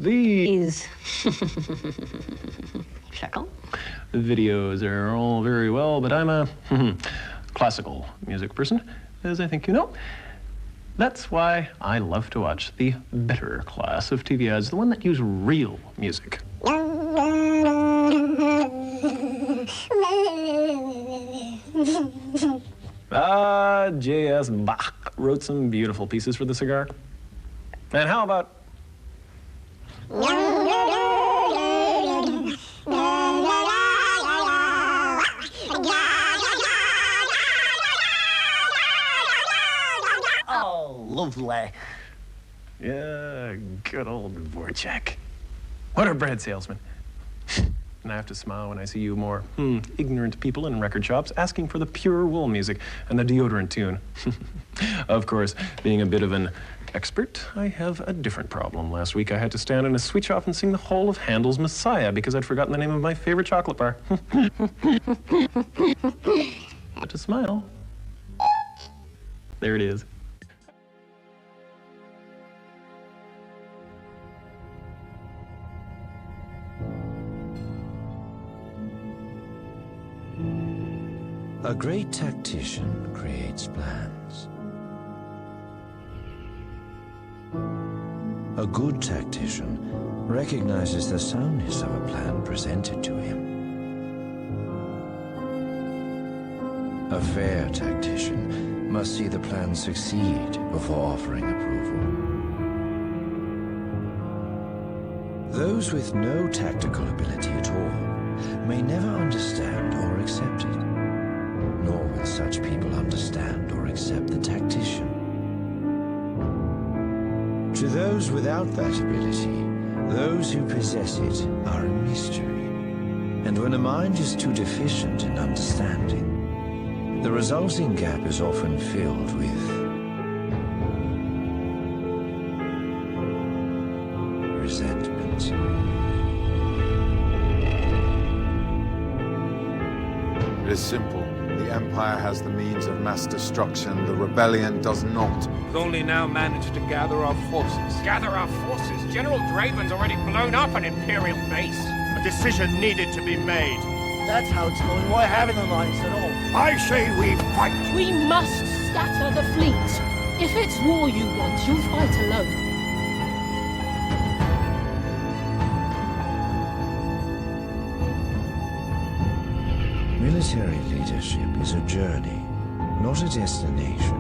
Is Shekel? The videos are all very well, but I'm a classical music person, as I think you know. That's why I love to watch the better class of TV ads, the one that use real music. J.S. Bach wrote some beautiful pieces for the cigar. And how about... Oh, lovely. Yeah, good old Dvorak. What a bread salesman. And I have to smile when I see you more ignorant people in record shops asking for the pure wool music and the deodorant tune. Of course, being a bit of an expert, I have a different problem. Last week I had to stand in a sweet shop and sing the whole of Handel's Messiah because I'd forgotten the name of my favorite chocolate bar. But to smile. There it is. A great tactician creates plans. A good tactician recognizes the soundness of a plan presented to him. A fair tactician must see the plan succeed before offering approval. Those with no tactical ability at all may never understand or accept it. Nor will such people understand or accept the tactician. To those without that ability, those who possess it are a mystery. And when a mind is too deficient in understanding, the resulting gap is often filled with resentment. It is simple. The Empire has the means of mass destruction. The rebellion does not. We've only now managed to gather our forces. Gather our forces? General Draven's already blown up an Imperial base. A decision needed to be made. That's how it's going. Why having an alliance at all? I say we fight. We must scatter the fleet. If it's war you want, you'll fight alone. Military leadership is a journey, not a destination.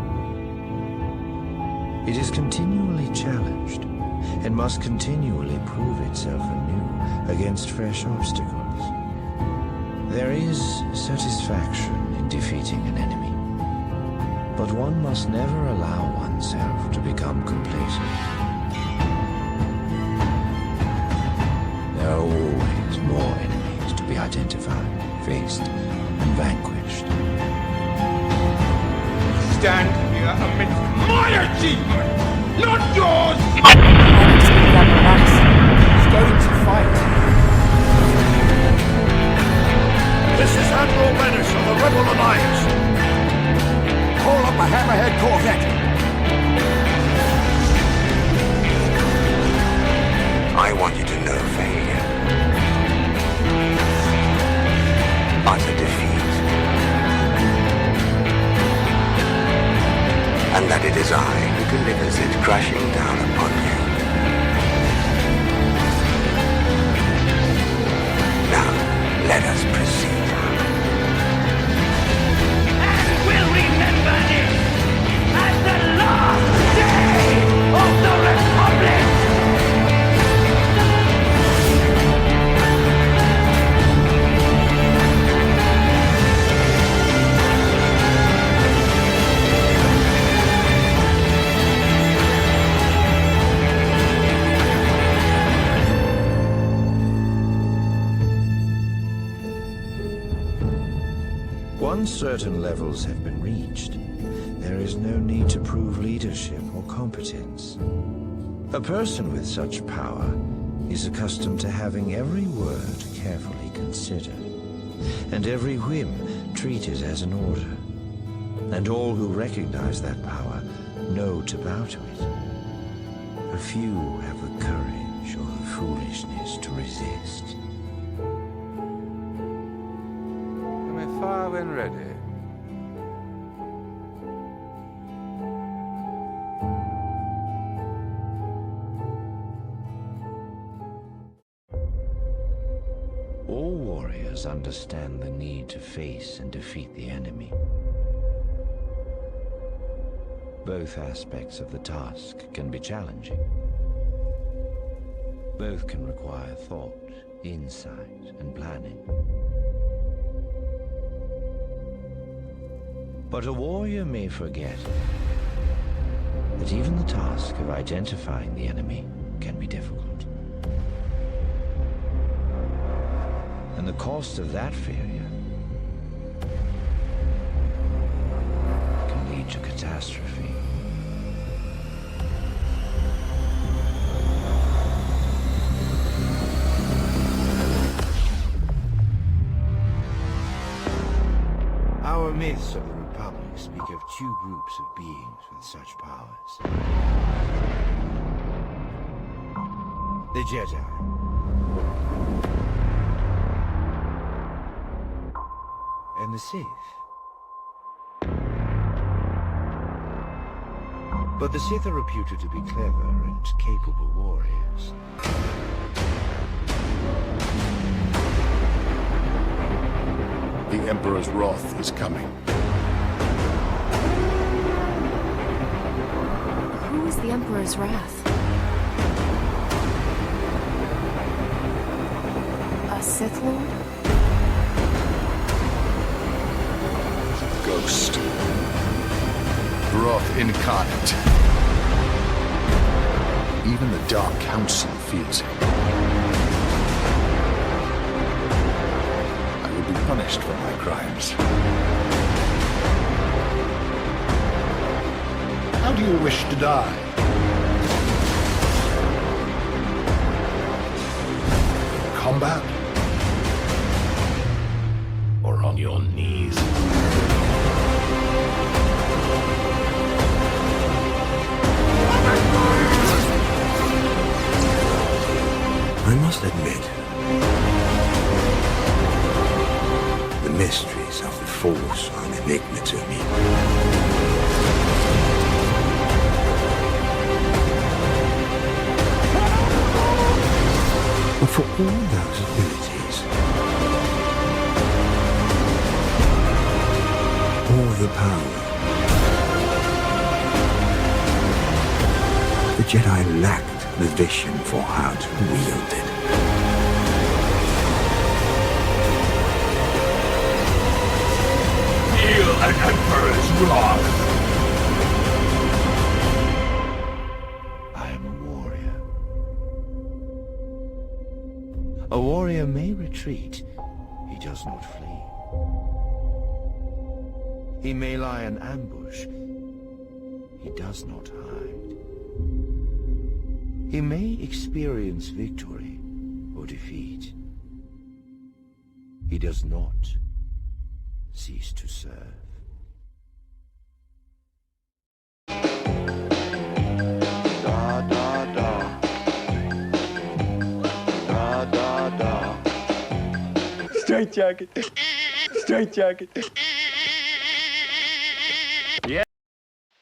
It is continually challenged and must continually prove itself anew against fresh obstacles. There is satisfaction in defeating an enemy, but one must never allow oneself to become complacent. There are always more enemies to be identified, faced, and vanquished. Stand here amidst my achievement, not yours! He's going to fight. This is Admiral Menace of the Rebel Alliance. Call up a Hammerhead corvette. I want you to know failure, utter defeat, and that it is I who delivers it crashing down upon you. Now, let us proceed. And we'll remember this as the last day of the Republic! Once certain levels have been reached, there is no need to prove leadership or competence. A person with such power is accustomed to having every word carefully considered, and every whim treated as an order. And all who recognize that power know to bow to it. A few have the courage or the ready. All warriors understand the need to face and defeat the enemy. Both aspects of the task can be challenging. Both can require thought, insight, and planning. But a warrior may forget that even the task of identifying the enemy can be difficult. And the cost of that failure can lead to catastrophe. Our myths of the Republic speak of two groups of beings with such powers. The Jedi. And the Sith. But the Sith are reputed to be clever and capable warriors. The Emperor's wrath is coming. Who is the Emperor's wrath? A Sith Lord? Ghost. Wrath incarnate. Even the Dark Council feels it. I will be punished for my crimes. How do you wish to die? In combat? Or on your knees? I must admit, the mysteries of the Force are an enigma to me. But for all those abilities, all the power, the Jedi lacked the vision for how to wield it. Feel an Emperor's wrath! I am a warrior. A warrior may retreat, he does not flee. He may lie in ambush, he does not hide. He may experience victory or defeat. He does not cease to serve. Da da da. Da da da. Straight jacket. Straight jacket.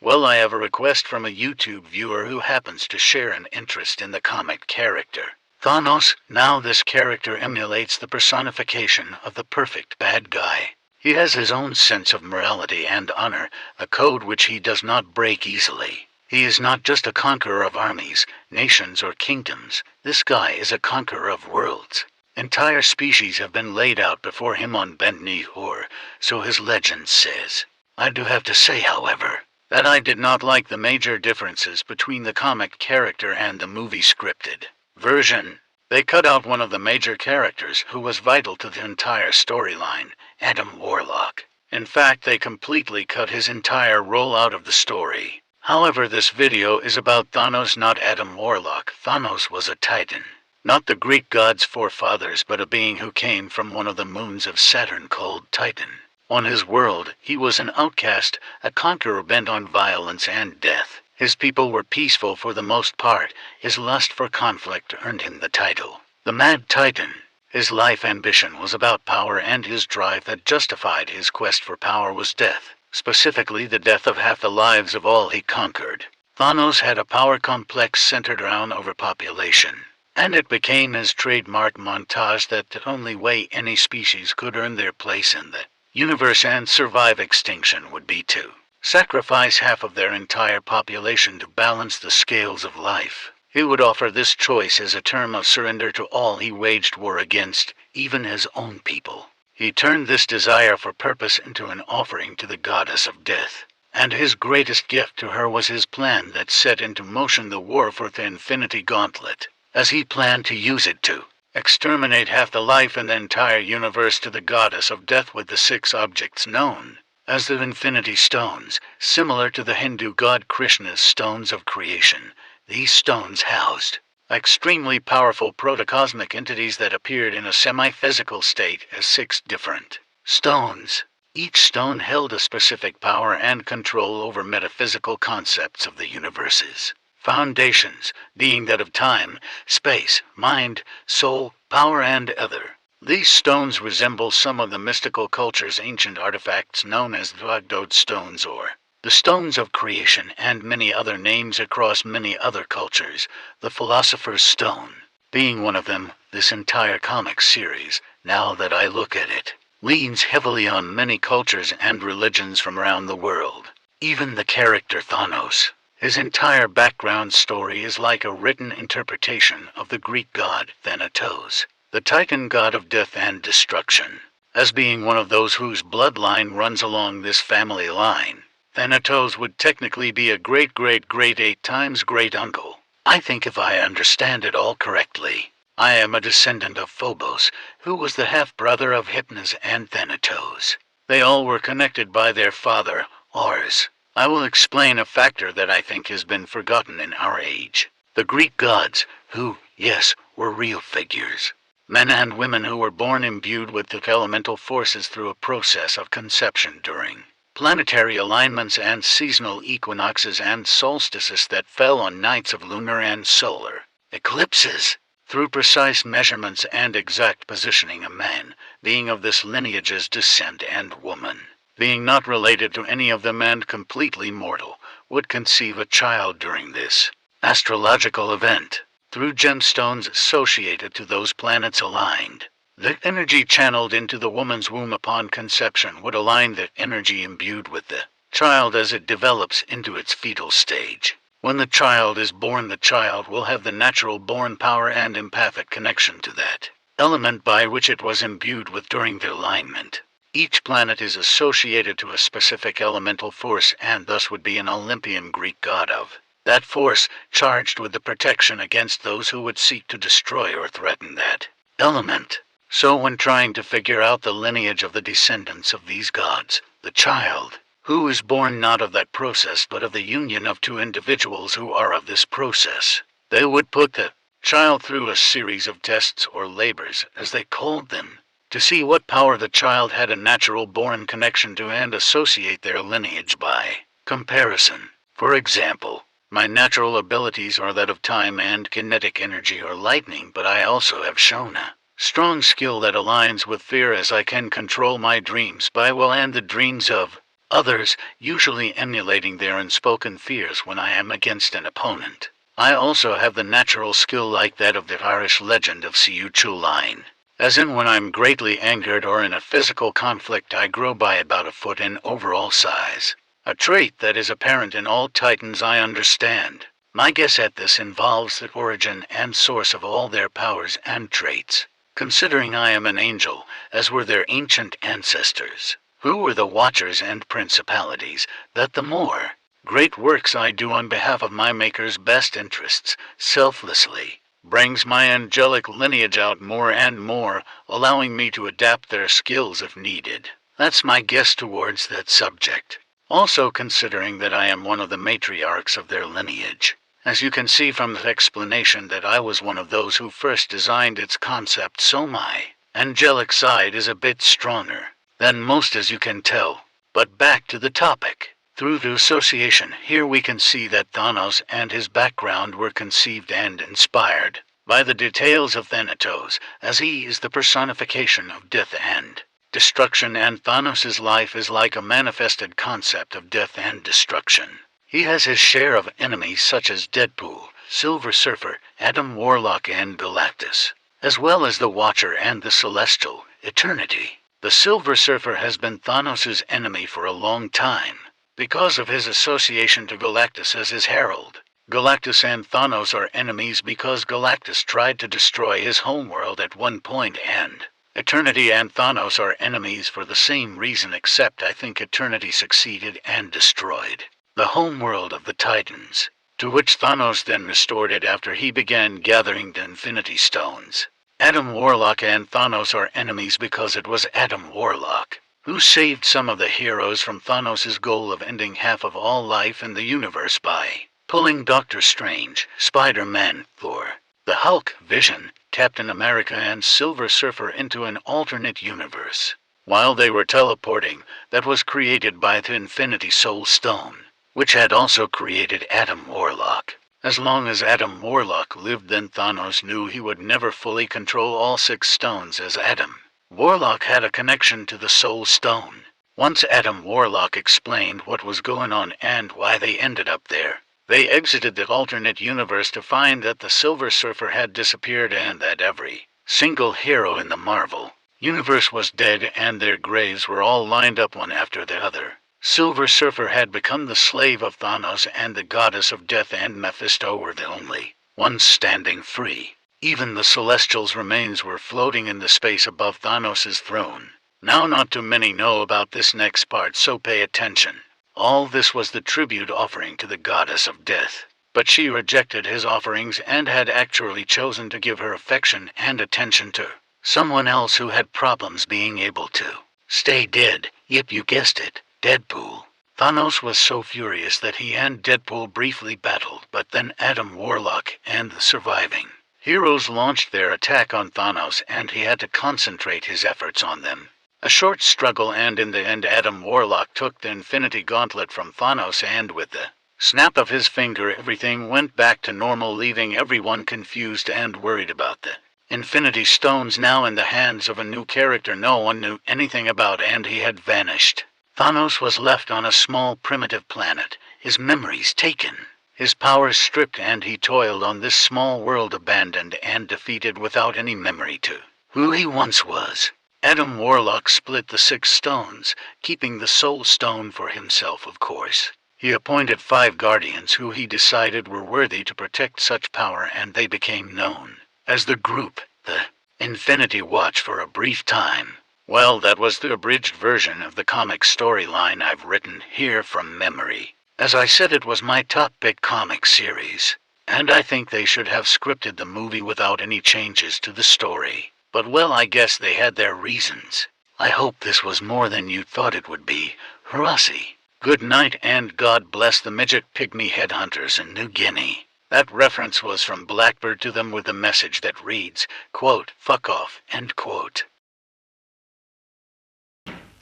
Well, I have a request from a YouTube viewer who happens to share an interest in the comic character Thanos. Now this character emulates the personification of the perfect bad guy. He has his own sense of morality and honor, a code which he does not break easily. He is not just a conqueror of armies, nations, or kingdoms. This guy is a conqueror of worlds. Entire species have been laid out before him on Ben-Ni Hor, so his legend says. I do have to say, however, that I did not like the major differences between the comic character and the movie scripted version. They cut out one of the major characters who was vital to the entire storyline, Adam Warlock. In fact, they completely cut his entire role out of the story. However, this video is about Thanos, not Adam Warlock. Thanos was a Titan. Not the Greek god's forefathers, but a being who came from one of the moons of Saturn called Titan. On his world, he was an outcast, a conqueror bent on violence and death. His people were peaceful for the most part. His lust for conflict earned him the title, the Mad Titan. His life ambition was about power, and his drive that justified his quest for power was death, specifically the death of half the lives of all he conquered. Thanos had a power complex centered around overpopulation, and it became his trademark montage that the only way any species could earn their place in the universe and survive extinction would be to sacrifice half of their entire population to balance the scales of life. He would offer this choice as a term of surrender to all he waged war against, even his own people. He turned this desire for purpose into an offering to the goddess of death, and his greatest gift to her was his plan that set into motion the war for the Infinity Gauntlet, as he planned to use it to exterminate half the life in the entire universe to the goddess of death with the 6 objects known as the Infinity Stones, similar to the Hindu god Krishna's stones of creation. These stones housed extremely powerful protocosmic entities that appeared in a semi-physical state as 6 different stones. Each stone held a specific power and control over metaphysical concepts of the universe's foundations, being that of time, space, mind, soul, power, and other. These stones resemble some of the mystical culture's ancient artifacts known as the Agdod stones or the stones of creation, and many other names across many other cultures. The Philosopher's Stone being one of them. This entire comic series, now that I look at it, leans heavily on many cultures and religions from around the world. Even the character Thanos, his entire background story is like a written interpretation of the Greek god Thanatos, the Titan god of death and destruction. As being one of those whose bloodline runs along this family line, Thanatos would technically be a great-great-great 8 times great-uncle. I think if I understand it all correctly, I am a descendant of Phobos, who was the half-brother of Hypnos and Thanatos. They all were connected by their father, Horus. I will explain a factor that I think has been forgotten in our age. The Greek gods, who, yes, were real figures. Men and women who were born imbued with the elemental forces through a process of conception during planetary alignments and seasonal equinoxes and solstices that fell on nights of lunar and solar eclipses. Through precise measurements and exact positioning, a man, being of this lineage's descent, and woman, being not related to any of them and completely mortal, would conceive a child during this astrological event. Through gemstones associated to those planets aligned, the energy channeled into the woman's womb upon conception would align the energy imbued with the child as it develops into its fetal stage. When the child is born, the child will have the natural born power and empathic connection to that element by which it was imbued with during the alignment. Each planet is associated to a specific elemental force and thus would be an Olympian Greek god of that force, charged with the protection against those who would seek to destroy or threaten that element. So when trying to figure out the lineage of the descendants of these gods, the child, who is born not of that process but of the union of 2 individuals who are of this process, they would put the child through a series of tests or labors, as they called them, to see what power the child had a natural born connection to and associate their lineage by comparison. For example, my natural abilities are that of time and kinetic energy or lightning, but I also have shown a strong skill that aligns with fear, as I can control my dreams by will and the dreams of others, usually emulating their unspoken fears when I am against an opponent. I also have the natural skill like that of the Irish legend of Siu Chuline, as in when I'm greatly angered or in a physical conflict I grow by about a foot in overall size. A trait that is apparent in all Titans, I understand. My guess at this involves the origin and source of all their powers and traits, considering I am an angel, as were their ancient ancestors, who were the watchers and principalities, that the more great works I do on behalf of my Maker's best interests, selflessly, brings my angelic lineage out more and more, allowing me to adapt their skills if needed. That's my guess towards that subject. Also considering that I am one of the matriarchs of their lineage. As you can see from the explanation that I was one of those who first designed its concept, so my angelic side is a bit stronger than most, as you can tell. But back to the topic. Through the association, here we can see that Thanos and his background were conceived and inspired by the details of Thanatos, as he is the personification of death and destruction, and Thanos' life is like a manifested concept of death and destruction. He has his share of enemies such as Deadpool, Silver Surfer, Adam Warlock, and Galactus, as well as the Watcher and the Celestial, Eternity. The Silver Surfer has been Thanos' enemy for a long time, because of his association to Galactus as his herald. Galactus and Thanos are enemies because Galactus tried to destroy his homeworld at one point, and Eternity and Thanos are enemies for the same reason, except I think Eternity succeeded and destroyed the homeworld of the Titans, to which Thanos then restored it after he began gathering the Infinity Stones. Adam Warlock and Thanos are enemies because it was Adam Warlock who saved some of the heroes from Thanos' goal of ending half of all life in the universe by pulling Doctor Strange, Spider-Man, Thor, the Hulk, Vision, Captain America, and Silver Surfer into an alternate universe, while they were teleporting, that was created by the Infinity Soul Stone, which had also created Adam Warlock. As long as Adam Warlock lived, then Thanos knew he would never fully control all 6 stones, as Adam Warlock had a connection to the Soul Stone. Once Adam Warlock explained what was going on and why they ended up there, they exited the alternate universe to find that the Silver Surfer had disappeared and that every single hero in the Marvel universe was dead, and their graves were all lined up one after the other. Silver Surfer had become the slave of Thanos, and the goddess of death and Mephisto were the only ones standing free. Even the Celestials' remains were floating in the space above Thanos' throne. Now not too many know about this next part, so pay attention. All this was the tribute offering to the goddess of death, but she rejected his offerings and had actually chosen to give her affection and attention to someone else who had problems being able to stay dead. Yep, you guessed it. Deadpool. Thanos was so furious that he and Deadpool briefly battled, but then Adam Warlock and the surviving heroes launched their attack on Thanos, and he had to concentrate his efforts on them. A short struggle, and in the end Adam Warlock took the Infinity Gauntlet from Thanos, and with the snap of his finger everything went back to normal, leaving everyone confused and worried about the Infinity Stones now in the hands of a new character no one knew anything about, and he had vanished. Thanos was left on a small primitive planet, his memories taken, his powers stripped, and he toiled on this small world abandoned and defeated without any memory to who he once was. Adam Warlock split the 6 stones, keeping the Soul Stone for himself, of course. He appointed 5 guardians who he decided were worthy to protect such power, and they became known as the group, the Infinity Watch, for a brief time. Well, that was the abridged version of the comic storyline I've written here from memory. As I said, it was my top pick comic series, and I think they should have scripted the movie without any changes to the story. But well, I guess they had their reasons. I hope this was more than you thought it would be. Rossi. Good night, and God bless the midget pygmy headhunters in New Guinea. That reference was from Blackbird to them with a message that reads, quote, "Fuck off," end quote.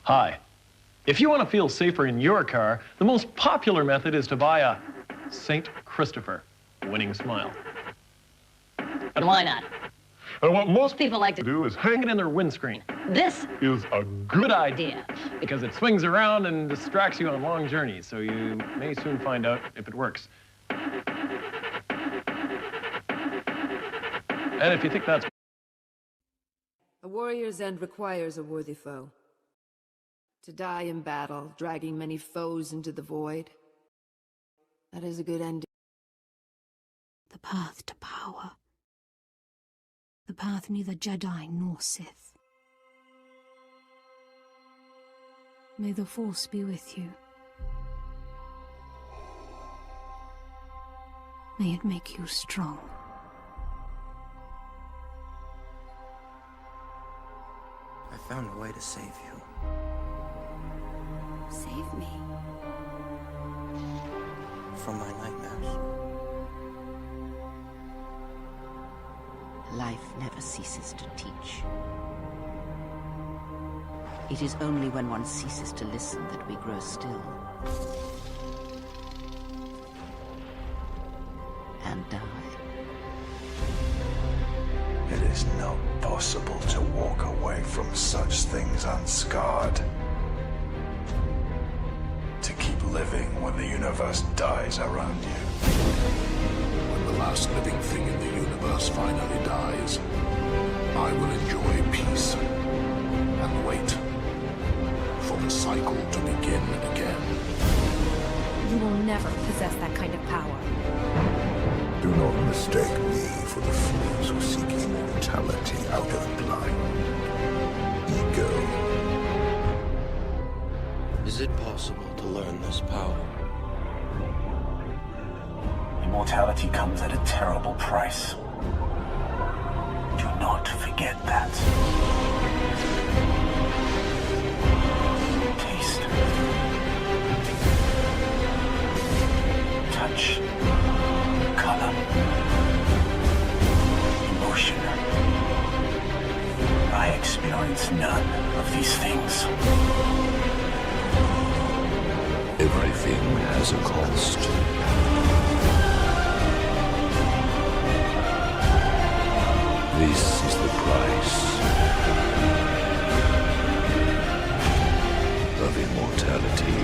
Hi. If you want to feel safer in your car, the most popular method is to buy a St. Christopher winning smile. But why not? And what most People like to do is hang it in their windscreen. This Is a good idea because it swings around and distracts you on long journeys, so you may soon find out if it works. And if you think that's A warrior's end requires a worthy foe. To die in battle, dragging many foes into the void. That is a good ending. The path to power. The path neither Jedi nor Sith. May the Force be with you. May it make you strong. I found a way to save you. Save me. From my nightmares. Life never ceases to teach. It is only when one ceases to listen that we grow still. And die. possible to walk away from such things unscarred. To keep living when the universe dies around you. When the last living thing in the universe finally dies, I will enjoy peace and wait for the cycle to begin again. You will never possess that kind of power. Do not mistake me for the fools who seek immortality out of blind ego. Is it possible to learn this power? Immortality comes at a terrible price. Do not forget that. Taste. Touch. Color. Emotion. I experience none of these things. Everything has a cost. This is the price of immortality.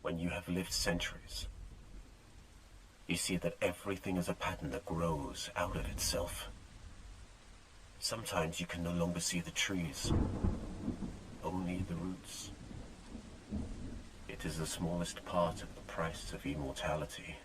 When you have lived centuries, you see that everything is a pattern that grows out of itself. Sometimes you can no longer see the trees, only the roots. It is the smallest part of the price of immortality.